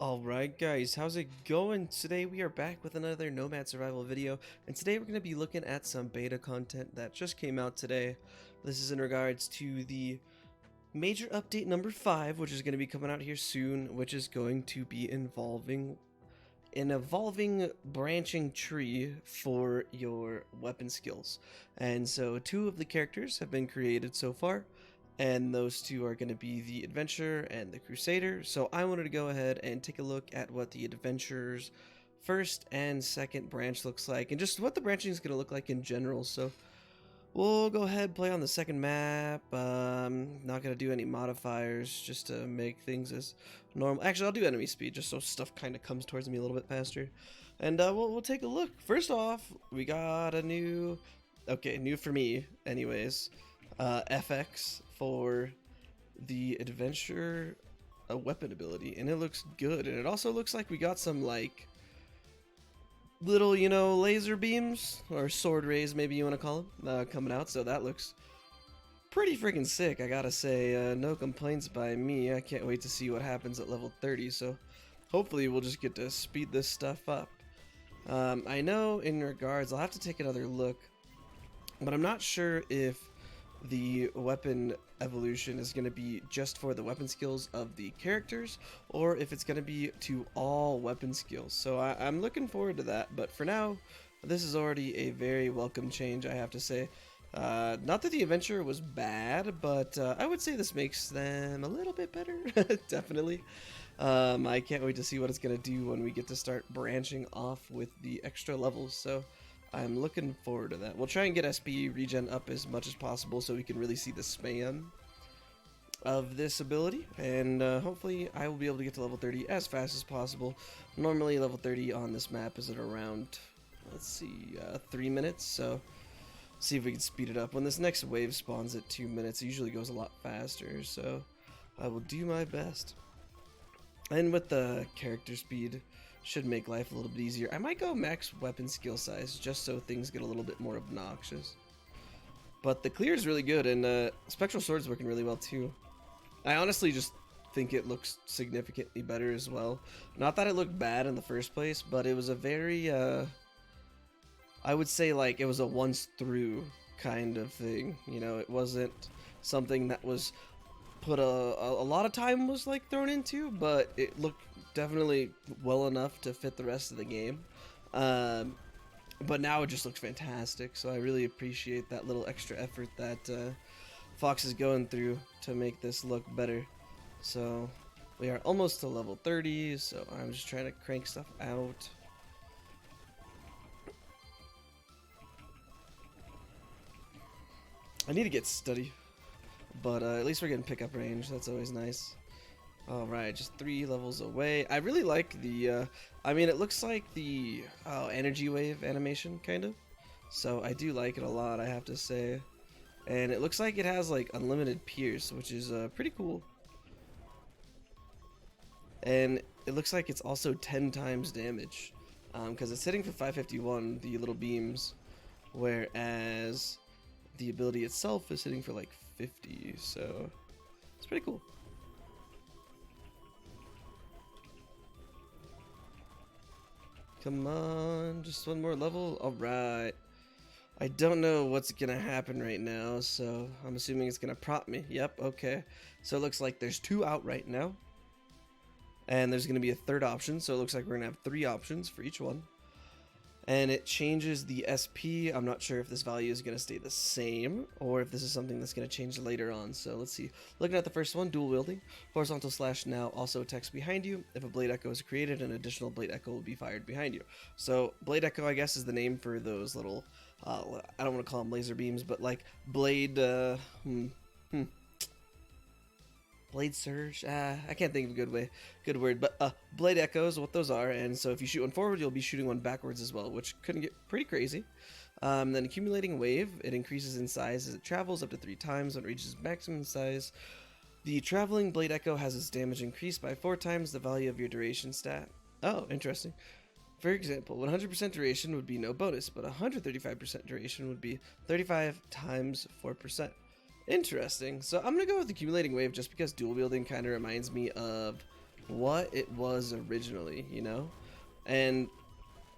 Alright guys, how's it going? Today we are back with another Nomad survival video, and today we're going to be looking at some beta content that just came out today. This is in regards to the major update number 5, which is going to be coming out here soon, which is going to be involving an evolving branching tree for your weapon skills. And so 2 of the characters have been created so far, and those 2 are going to be the Adventurer and the Crusader. So I wanted to go ahead and take a look at what the Adventurer's first and second branch looks like, and just what the branching is going to look like in general. So we'll go ahead and play on the second map. Not going to do any modifiers, just to make things as normal. Actually, I'll do enemy speed, just so stuff kind of comes towards me a little bit faster. And we'll take a look. First off, we got a new, new for me anyways, FX for the Adventure weapon ability, and it looks good. And it also looks like we got some like little, laser beams or sword rays, maybe you want to call them, coming out. So that looks pretty freaking sick, I gotta say. No complaints by me. I can't wait to see what happens at level 30. So hopefully we'll just get to speed this stuff up. I know in regards, I'll have to take another look, but I'm not sure if the weapon evolution is going to be just for the weapon skills of the characters, or if it's going to be to all weapon skills. So I'm looking forward to that, but for now, this is already a very welcome change, I have to say. Not that the adventure was bad, but I would say this makes them a little bit better. Definitely. I can't wait to see what it's going to do when we get to start branching off with the extra levels. So I'm looking forward to that. We'll try and get SP regen up as much as possible so we can really see the spam of this ability, and hopefully I will be able to get to level 30 as fast as possible. Normally level 30 on this map is at around, let's see, 3 minutes, so see if we can speed it up. When this next wave spawns at 2 minutes, it usually goes a lot faster, so I will do my best. And with the character speed, should make life a little bit easier. I might go max weapon skill size just so things get a little bit more obnoxious. But the clear is really good, and Spectral Sword's working really well too. I honestly just think it looks significantly better as well. Not that it looked bad in the first place, but it was a very, I would say like it was a once through kind of thing. It wasn't something that was put a lot of time was like thrown into, but it looked definitely well enough to fit the rest of the game. But now it just looks fantastic, so I really appreciate that little extra effort that Fox is going through to make this look better. So we are almost to level 30, so I'm just trying to crank stuff out. I need to get steady, but at least we're getting pickup range. That's always nice. Alright, just 3 levels away. I really like the, I mean, it looks like the energy wave animation, kind of. So I do like it a lot, I have to say. And it looks like it has, like, unlimited pierce, which is pretty cool. And it looks like it's also 10 times damage, because it's hitting for 551, the little beams, whereas the ability itself is hitting for, like, 50, so it's pretty cool. Come on, just one more level. Alright. I don't know what's gonna happen right now, so I'm assuming it's gonna prop me. Yep, okay. So it looks like there's 2 out right now, and there's gonna be a 3rd option, so it looks like we're gonna have 3 options for each one. And it changes the SP. I'm not sure if this value is going to stay the same or if this is something that's going to change later on. So let's see. Looking at the first one, Duel Wielding. Horizontal slash now also attacks behind you. If a Blade Echo is created, an additional Blade Echo will be fired behind you. So Blade Echo, I guess, is the name for those little, I don't want to call them laser beams, but like blade, Blade Surge, I can't think of a good word, but Blade Echoes, what those are, and so if you shoot one forward, you'll be shooting one backwards as well, which could get pretty crazy. Then Accumulating Wave, it increases in size as it travels up to 3 times when it reaches maximum size. The Traveling Blade Echo has its damage increased by 4 times the value of your duration stat. Oh, interesting. For example, 100% duration would be no bonus, but 135% duration would be 35 times 4%. Interesting. So I'm going to go with Accumulating Wave just because dual wielding kind of reminds me of what it was originally, you know? And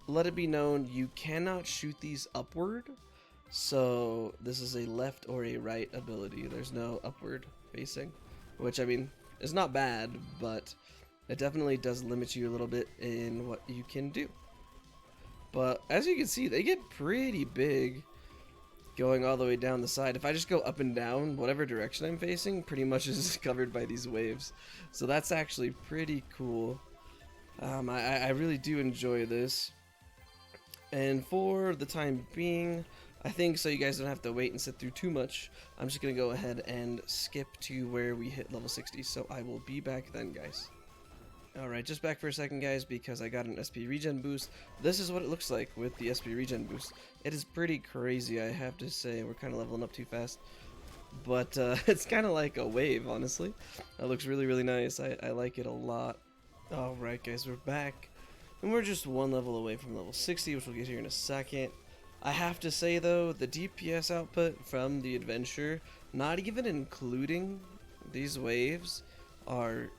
let it be known, you cannot shoot these upward. So this is a left or a right ability. There's no upward facing, which I mean is not bad, but it definitely does limit you a little bit in what you can do. But as you can see, they get pretty big going all the way down the side. If I just go up and down, whatever direction I'm facing pretty much is covered by these waves. So that's actually pretty cool. I really do enjoy this. And for the time being, I think so you guys don't have to wait and sit through too much, I'm just going to go ahead and skip to where we hit level 60. So I will be back then, guys. Alright, just back for a second, guys, because I got an SP Regen Boost. This is what it looks like with the SP Regen Boost. It is pretty crazy, I have to say. We're kind of leveling up too fast. But it's kind of like a wave, honestly. That looks really, really nice. I like it a lot. Alright, guys, we're back. And we're just one level away from level 60, which we'll get here in a second. I have to say, though, the DPS output from the adventure, not even including these waves, are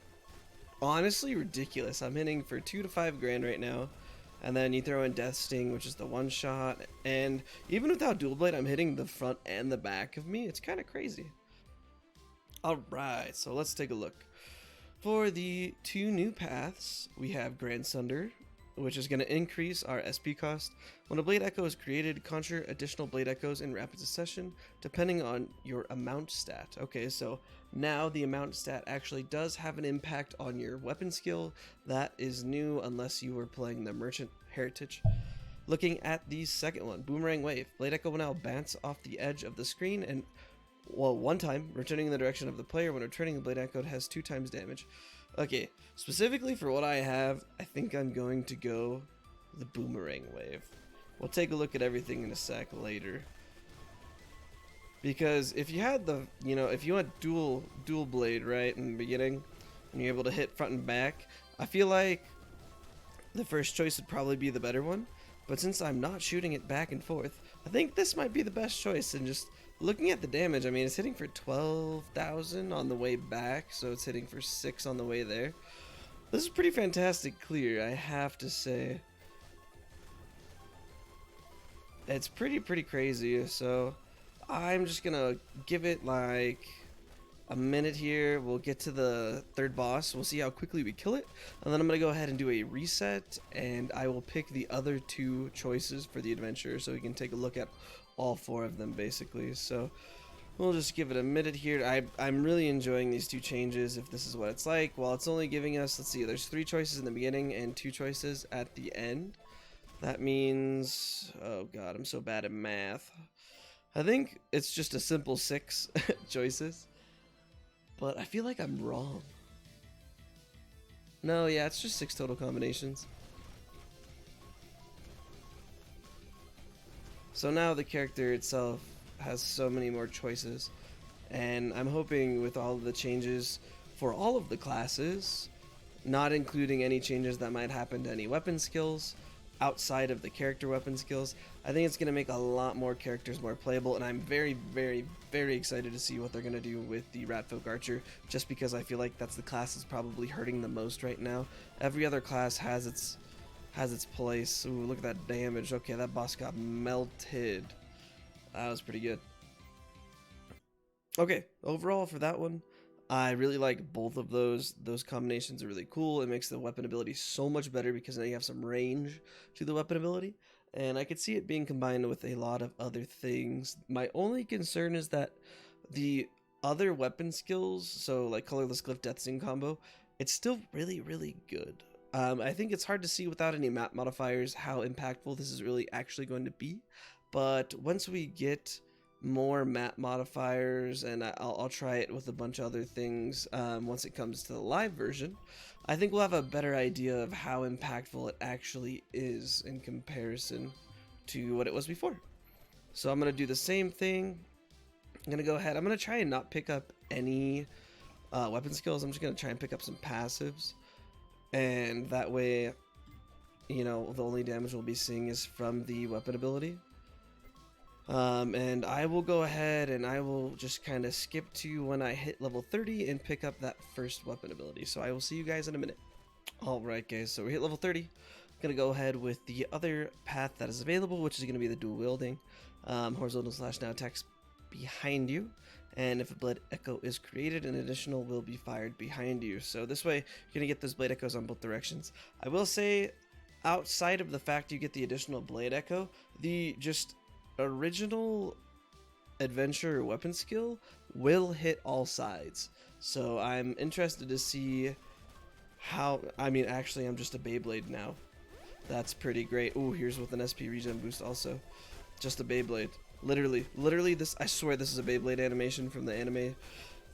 honestly ridiculous. I'm hitting for 2 to 5 grand right now, and then you throw in Death Sting, which is the one shot, and even without Dual Blade, I'm hitting the front and the back of me. It's kind of crazy. Alright, so let's take a look. For the 2 new paths, we have Grand Sunderer, which is going to increase our SP cost. When a Blade Echo is created, conjure additional Blade Echoes in rapid succession, depending on your amount stat. Okay, so now the amount stat actually does have an impact on your weapon skill. That is new unless you were playing the Merchant Heritage. Looking at the second one, Boomerang Wave. Blade Echo will now bounce off the edge of the screen and, well, one time, returning in the direction of the player. When returning, the Blade Echo has 2 times damage. Okay, specifically for what I have, I think I'm going to go the Boomerang Wave. We'll take a look at everything in a sec later. Because if you had the, if you went dual blade, right, in the beginning, and you're able to hit front and back, I feel like the first choice would probably be the better one. But since I'm not shooting it back and forth, I think this might be the best choice. And just looking at the damage, I mean, it's hitting for 12,000 on the way back, so it's hitting for 6 on the way there. This is pretty fantastic clear, I have to say. It's pretty crazy, so I'm just gonna give it like a minute here. We'll get to the third boss. We'll see how quickly we kill it, and then I'm gonna go ahead and do a reset, and I will pick the other 2 choices for the adventure so we can take a look at all 4 of them basically. So we'll just give it a minute here. I'm really enjoying these 2 changes, if this is what it's like. Well, it's only giving us, let's see, there's 3 choices in the beginning and 2 choices at the end. That means, oh god, I'm so bad at math. I think it's just a simple 6 choices, but I feel like I'm wrong. No, yeah, it's just 6 total combinations. So now the character itself has so many more choices, and I'm hoping with all of the changes for all of the classes, not including any changes that might happen to any weapon skills outside of the character weapon skills, I think it's going to make a lot more characters more playable, and I'm very excited to see what they're going to do with the Ratfolk Archer, just because I feel like that's the class that's probably hurting the most right now. Every other class has its place. Ooh, look at that damage. Okay, that boss got melted. That was pretty good. Okay, overall for that one, I really like both of those. Those combinations are really cool. It makes the weapon ability so much better because now you have some range to the weapon ability. And I could see it being combined with a lot of other things. My only concern is that the other weapon skills, so like Colorless Glyph Death Sting combo, it's still really good. I think it's hard to see without any map modifiers how impactful this is really actually going to be. But once we get more map modifiers, and I'll try it with a bunch of other things once it comes to the live version, I think we'll have a better idea of how impactful it actually is in comparison to what it was before. So I'm going to do the same thing. I'm going to go ahead. I'm going to try and not pick up any weapon skills. I'm just going to try and pick up some passives. And that way, the only damage we'll be seeing is from the weapon ability. And I will go ahead and I will just kind of skip to when I hit level 30 and pick up that first weapon ability. So I will see you guys in a minute. Alright guys, so we hit level 30. I'm going to go ahead with the other path that is available, which is going to be the Duel Wielding. Horizontal slash now attacks behind you. And if a Blade Echo is created, an additional will be fired behind you. So this way, you're going to get those Blade Echoes on both directions. I will say, outside of the fact you get the additional Blade Echo, the just original adventure weapon skill will hit all sides. So I'm interested to see how, I mean, actually I'm just a Beyblade now. That's pretty great. Ooh, here's with an SP Regen Boost also. Just a Beyblade. Literally this, I swear this is a Beyblade animation from the anime.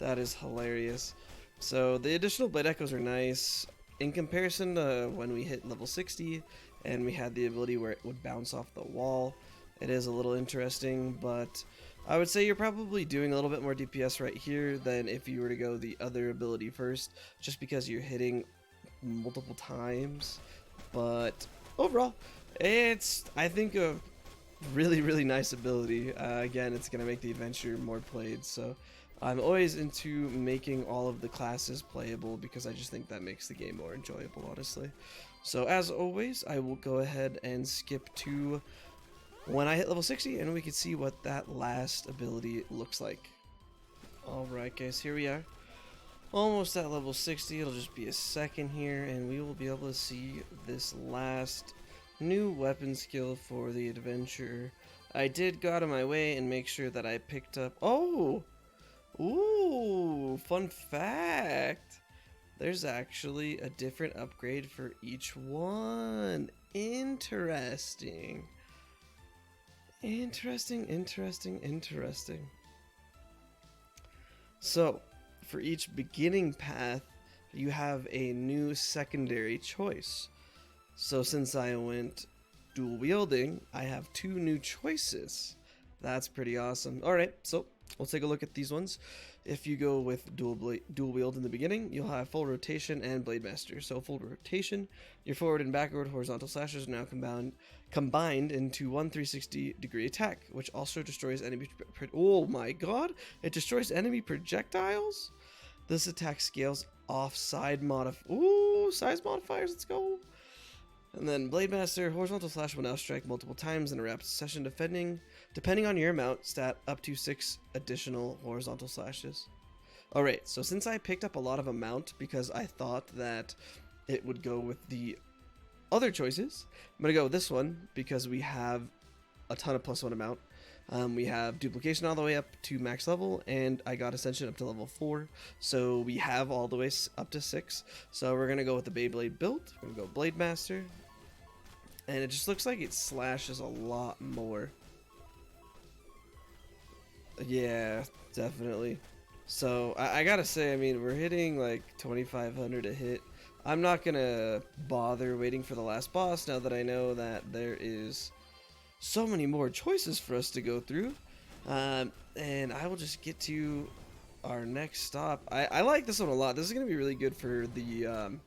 That is hilarious. So the additional Blade Echoes are nice. In comparison to when we hit level 60 and we had the ability where it would bounce off the wall, it is a little interesting, but I would say you're probably doing a little bit more DPS right here than if you were to go the other ability first, just because you're hitting multiple times. But overall, it's, I think, a really nice ability. Again, it's going to make the adventure more played, so I'm always into making all of the classes playable because I just think that makes the game more enjoyable, honestly. So as always, I will go ahead and skip to when I hit level 60 and we can see what that last ability looks like. Alright guys, here we are. Almost at level 60, it'll just be a second here and we will be able to see this last new weapon skill for the adventure. I did go out of my way and make sure that I picked up, oh! Ooh, fun fact! There's actually a different upgrade for each one. Interesting. Interesting. So, for each beginning path, you have a new secondary choice. So since I went dual wielding, I have 2 new choices. That's pretty awesome. Alright, so we'll take a look at these ones. If you go with dual wield in the beginning, you'll have full rotation and blade master. So full rotation, your forward and backward horizontal slashes are now combined into one 360-degree attack, which also destroys enemy. Oh my god! It destroys enemy projectiles. This attack scales off size modifiers. Let's go. And then Blade Master, horizontal slash will now strike multiple times in a rapid succession, depending on your amount, stat up to 6 additional horizontal slashes. Alright, so since I picked up a lot of amount because I thought that it would go with the other choices, I'm going to go with this one because we have a ton of +1 amount. We have duplication all the way up to max level, and I got ascension up to level 4, so we have all the way up to 6. So we're going to go with the Beyblade build. We're going to go Blade Master, and it just looks like it slashes a lot more. Yeah, definitely. So I gotta say, I mean, we're hitting like 2,500 a hit. I'm not gonna bother waiting for the last boss now that I know that there is so many more choices for us to go through. And I will just get to our next stop. I like this one a lot. This is gonna be really good for the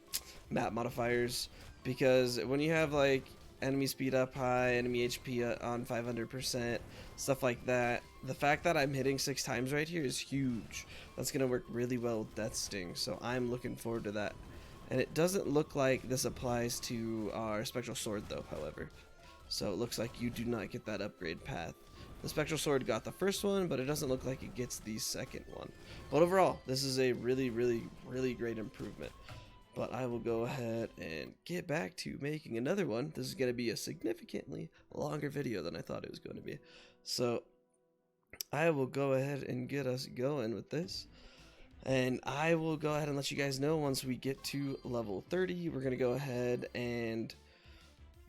map modifiers, because when you have like enemy speed up high, enemy HP on 500%, stuff like that, the fact that I'm hitting 6 times right here is huge. That's gonna work really well with Death Sting, so I'm looking forward to that. And it doesn't look like this applies to our Spectral Sword though, however. So it looks like you do not get that upgrade path. The Spectral Sword got the first one, but it doesn't look like it gets the second one. But overall, this is a really great improvement. But I will go ahead and get back to making another one. This is going to be a significantly longer video than I thought it was going to be. So I will go ahead and get us going with this. And I will go ahead and let you guys know once we get to level 30. We're going to go ahead and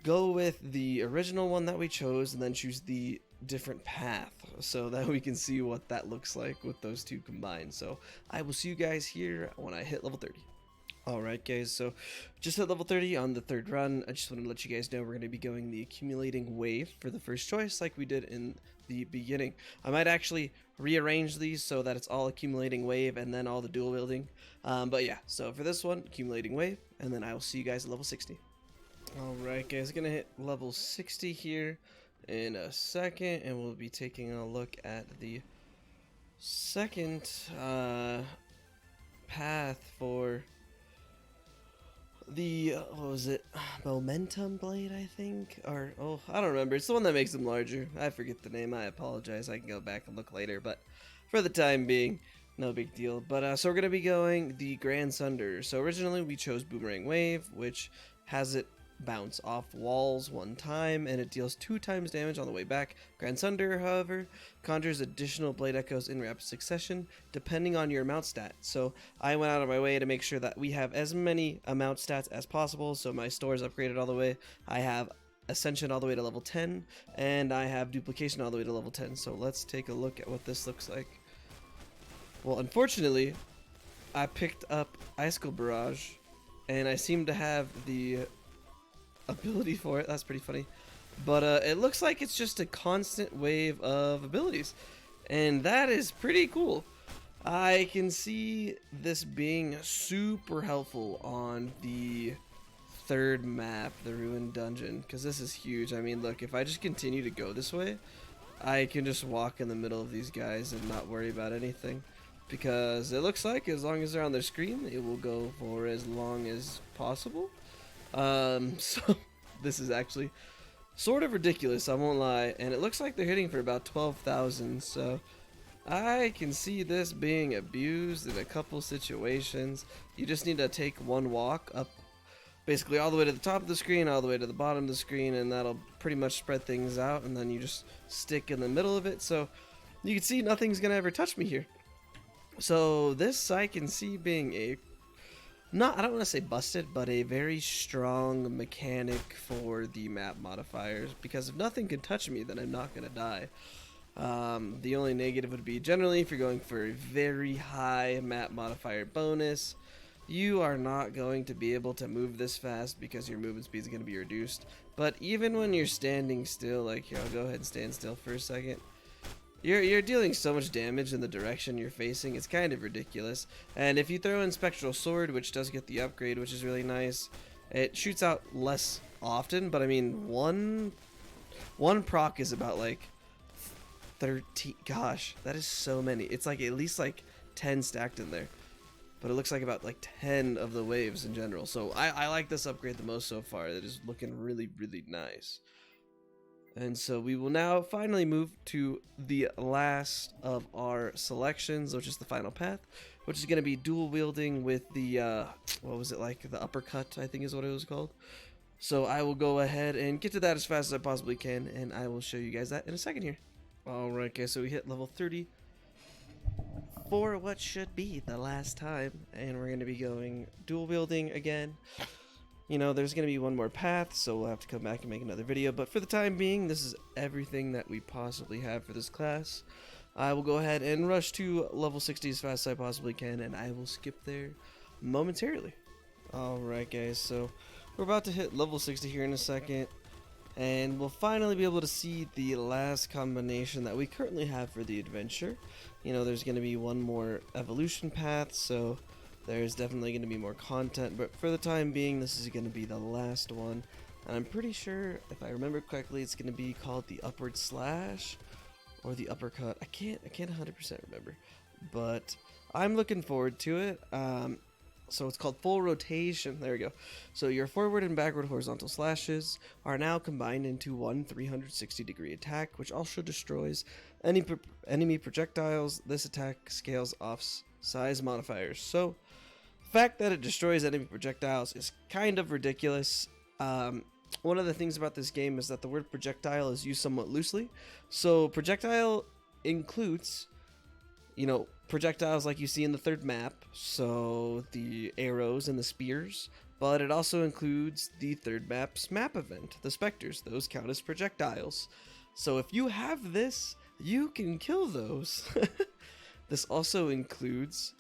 go with the original one that we chose and then choose the different path so that we can see what that looks like with those 2 combined. So I will see you guys here when I hit level 30. Alright guys, so just at level 30 on the 3rd run. I just want to let you guys know we're going to be going the accumulating wave for the first choice like we did in the beginning. I might actually rearrange these so that it's all accumulating wave and then all the dual wielding. But yeah, so for this one, accumulating wave, and then I will see you guys at level 60. Alright guys, gonna hit level 60 here. in a second, and we'll be taking a look at the second path for the what was it, momentum blade, I think, or oh, I don't remember. It's the one that makes them larger. I forget the name. I apologize. I can go back and look later, but for the time being, no big deal. But so we're gonna be going the Grand Sunderer. So originally we chose Boomerang Wave, which has it bounce off walls one time, and it deals 2 times damage on the way back. Grand Sunderer, however, conjures additional blade echoes in rapid succession, depending on your amount stat. So I went out of my way to make sure that we have as many amount stats as possible. So my store is upgraded all the way. I have Ascension all the way to level 10, and I have Duplication all the way to level 10. So let's take a look at what this looks like. Well, unfortunately, I picked up Icicle Barrage, and I seem to have the ability for it. That's pretty funny. But it looks like it's just a constant wave of abilities, and that is pretty cool. I can see this being super helpful on the third map, the Ruined Dungeon, because this is huge. I mean, look, if I just continue to go this way, I can just walk in the middle of these guys and not worry about anything, because it looks like as long as they're on their screen, it will go for as long as possible. So this is actually sort of ridiculous, I won't lie, and it looks like they're hitting for about 12,000, so I can see this being abused in a couple situations. You just need to take one walk up, basically all the way to the top of the screen, all the way to the bottom of the screen, and that'll pretty much spread things out, and then you just stick in the middle of it, so you can see nothing's gonna ever touch me here. So this I can see being a, I don't want to say busted, but a very strong mechanic for the map modifiers, because if nothing can touch me, then I'm not going to die. The only negative would be, generally, if you're going for a very high map modifier bonus, you are not going to be able to move this fast because your movement speed is going to be reduced. But even when you're standing still, like here, I'll go ahead and stand still for a second. You're dealing so much damage in the direction you're facing, it's kind of ridiculous. And if you throw in Spectral Sword, which does get the upgrade, which is really nice, it shoots out less often, but I mean, one proc is about like 13, gosh, that is so many. It's like at least like 10 stacked in there. But it looks like about like 10 of the waves in general. So I like this upgrade the most so far. That is looking really, really nice. And so we will now finally move to the last of our selections, which is the final path, which is going to be dual wielding with the, what was it, like the uppercut, I think is what it was called. So I will go ahead and get to that as fast as I possibly can, and I will show you guys that in a second here. Alright, okay, so we hit level 30 for what should be the last time, and we're going to be going dual wielding again. You know, there's going to be one more path, so we'll have to come back and make another video. But for the time being, this is everything that we possibly have for this class. I will go ahead and rush to level 60 as fast as I possibly can, and I will skip there momentarily. Alright guys, so we're about to hit level 60 here in a second, and we'll finally be able to see the last combination that we currently have for the adventure. You know, there's going to be one more evolution path, so there's definitely going to be more content, but for the time being, this is going to be the last one. And I'm pretty sure, if I remember correctly, it's going to be called the upward slash or the uppercut. I can't 100% remember, but I'm looking forward to it. So it's called full rotation. There we go. So your forward and backward horizontal slashes are now combined into one 360-degree attack, which also destroys any enemy projectiles. This attack scales off size modifiers. So the fact that it destroys enemy projectiles is kind of ridiculous. One of the things about this game is that the word projectile is used somewhat loosely. So projectile includes, you know, projectiles like you see in the third map, so the arrows and the spears, but it also includes the third map's map event, the specters. Those count as projectiles. So if you have this, you can kill those. This also includes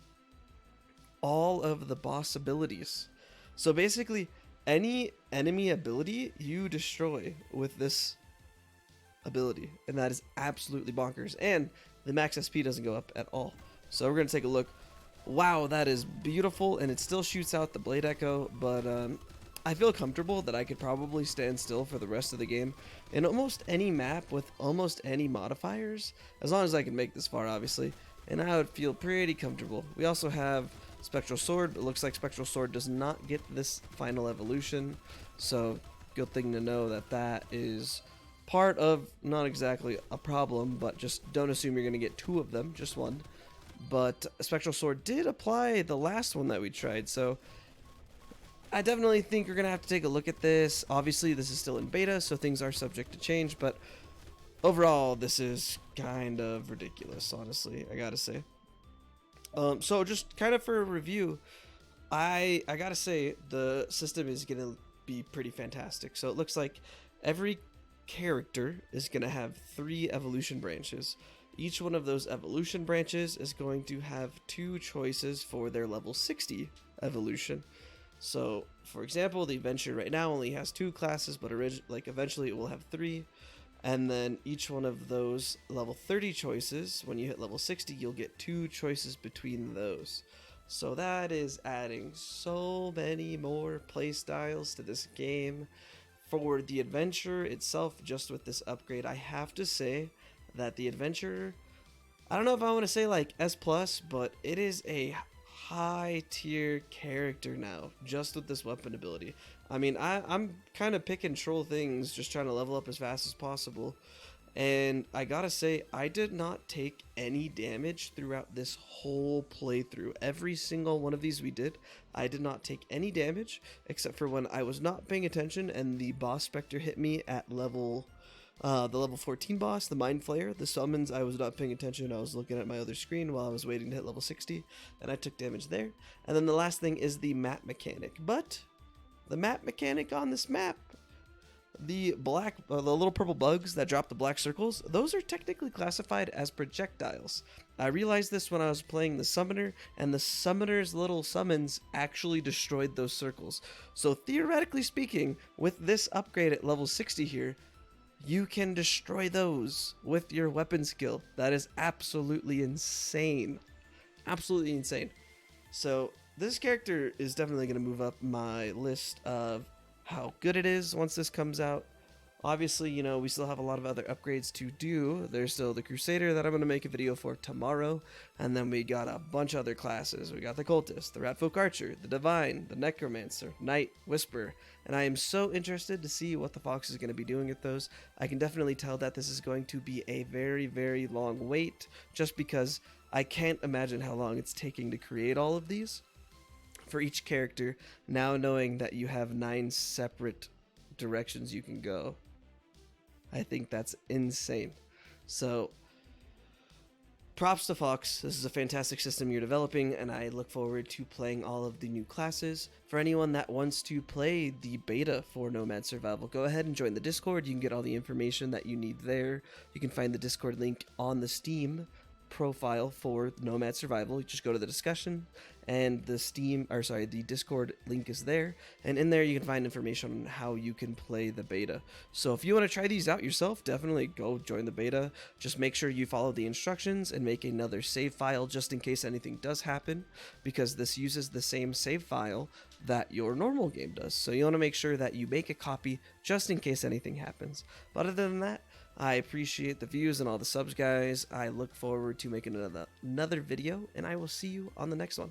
all of the boss abilities. So basically, any enemy ability you destroy with this ability, and that is absolutely bonkers. And the max SP doesn't go up at all. So we're going to take a look. Wow, that is beautiful, and it still shoots out the blade echo, but I feel comfortable that I could probably stand still for the rest of the game in almost any map with almost any modifiers, as long as I can make this far, obviously, and I would feel pretty comfortable. We also have Spectral Sword, but it looks like Spectral Sword does not get this final evolution, so good thing to know that that is part of, not exactly a problem, but just don't assume you're going to get 2 of them, just 1. But Spectral Sword did apply the last one that we tried, so I definitely think you're going to have to take a look at this. Obviously, this is still in beta, so things are subject to change, but overall, this is kind of ridiculous, honestly, I gotta say. So just kind of for a review, I gotta say, the system is going to be pretty fantastic. So it looks like every character is going to have 3 evolution branches. Each one of those evolution branches is going to have 2 choices for their level 60 evolution. So, for example, the Adventure right now only has 2 classes, but eventually it will have 3. And then each one of those level 30 choices, when you hit level 60, you'll get 2 choices between those. So that is adding so many more playstyles to this game. For the Adventure itself, just with this upgrade, I have to say that the Adventure, I don't know if I want to say like S+, but it is a high tier character now, just with this weapon ability. I mean, I'm kind of pick and troll things, just trying to level up as fast as possible. And I gotta say, I did not take any damage throughout this whole playthrough. Every single one of these we did, I did not take any damage, except for when I was not paying attention and the boss Spectre hit me at the level 14 boss, the Mind Flayer. The summons, I was not paying attention. I was looking at my other screen while I was waiting to hit level 60, and I took damage there. And then the last thing is the map mechanic. But the map mechanic on this map, the little purple bugs that drop the black circles, those are technically classified as projectiles. I realized this when I was playing the Summoner, and the Summoner's little summons actually destroyed those circles. So theoretically speaking, with this upgrade at level 60 here, you can destroy those with your weapon skill. That is absolutely insane. Absolutely insane. So this character is definitely going to move up my list of how good it is once this comes out. Obviously, you know, we still have a lot of other upgrades to do. There's still the Crusader that I'm going to make a video for tomorrow. And then we got a bunch of other classes. We got the Cultist, the Ratfolk Archer, the Divine, the Necromancer, Knight, Whisperer. And I am so interested to see what the Fox is going to be doing with those. I can definitely tell that this is going to be a very, very long wait, just because I can't imagine how long it's taking to create all of these for each character, now knowing that you have 9 separate directions you can go. I think that's insane. So props to Fox. This is a fantastic system you're developing, and I look forward to playing all of the new classes. For anyone that wants to play the beta for Nomad Survival, go ahead and join the Discord. You can get all the information that you need there. You can find the Discord link on the Steam profile for Nomad Survival. You just go to the discussion, and the Discord link is there, and in there you can find information on how you can play the beta. So if you want to try these out yourself, definitely go join the beta. Just make sure you follow the instructions and make another save file just in case anything does happen, because this uses the same save file that your normal game does. So you want to make sure that you make a copy just in case anything happens. But other than that, I appreciate the views and all the subs, guys. I look forward to making another video, and I will see you on the next one.